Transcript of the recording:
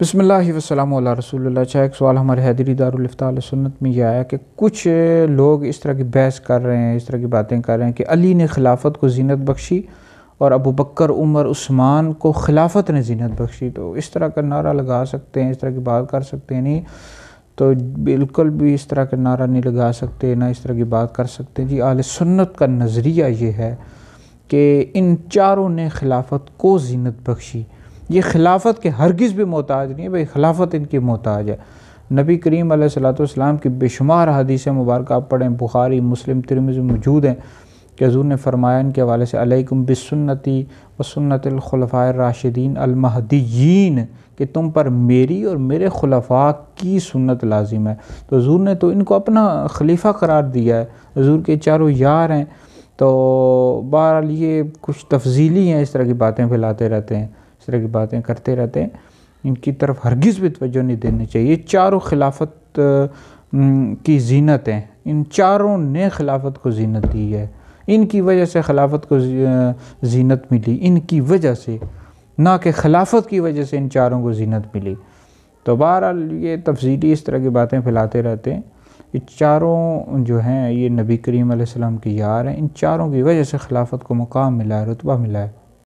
بسم اللہ والسلام علی رسول اللہ۔ اچھا، ایک سوال ہمارے حیدری دارالافتاء اہل سنت میں یہ آیا کہ کچھ لوگ اس طرح کی بحث کر رہے ہیں، اس طرح کی باتیں کر رہے ہیں کہ علی نے خلافت کو زینت بخشی اور ابو بکر، عمر، عثمان کو خلافت نے زینت بخشی، تو اس طرح کا نعرہ لگا سکتے ہیں، اس طرح کی بات کر سکتے ہیں؟ نہیں، تو بالکل بھی اس طرح کا نعرہ نہیں لگا سکتے، نہ اس طرح کی بات کر سکتے۔ جی، اہل سنت کا نظریہ یہ ہے کہ ان چاروں نے خلافت کو زینت بخشی۔ یہ خلافت کے ہرگز بھی محتاج نہیں ہے، بھئی خلافت ان کی محتاج ہے۔ نبی کریم علیہ السلام کی بے شمار حدیث مبارکہ آپ پڑھیں، بخاری، مسلم، ترمذی موجود ہیں کہ حضور نے فرمایا ان کے حوالے سے علیکم بسنتی و سنت الخلفاء الراشدین المہدیین، کہ تم پر میری اور میرے خلفاء کی سنت لازم ہے۔ تو حضور نے تو ان کو اپنا خلیفہ قرار دیا ہے، حضور کے چاروں یار ہیں۔ تو بہرحال یہ کچھ تفضیلی ہیں، اس طرح کی باتیں پھیلاتے رہتے ہیں، اس طرح کی باتیں کرتے رہتے ہیں، ان کی طرف ہرگز بھی توجہ نہیں دینی چاہیے۔ یہ چاروں خلافت کی زینت ہیں، ان چاروں نے خلافت کو زینت دی ہے، ان کی وجہ سے خلافت کو زینت ملی، ان کی وجہ سے، نہ کہ خلافت کی وجہ سے ان چاروں کو زینت ملی۔ تو بہرحال یہ تفصیلی اس طرح کی باتیں پھیلاتے رہتے ہیں۔ یہ چاروں جو ہیں یہ نبی کریم علیہ السلام کے یار ہیں، ان چاروں کی وجہ سے خلافت کو مقام ملا ہے، رتبہ ملا ہے۔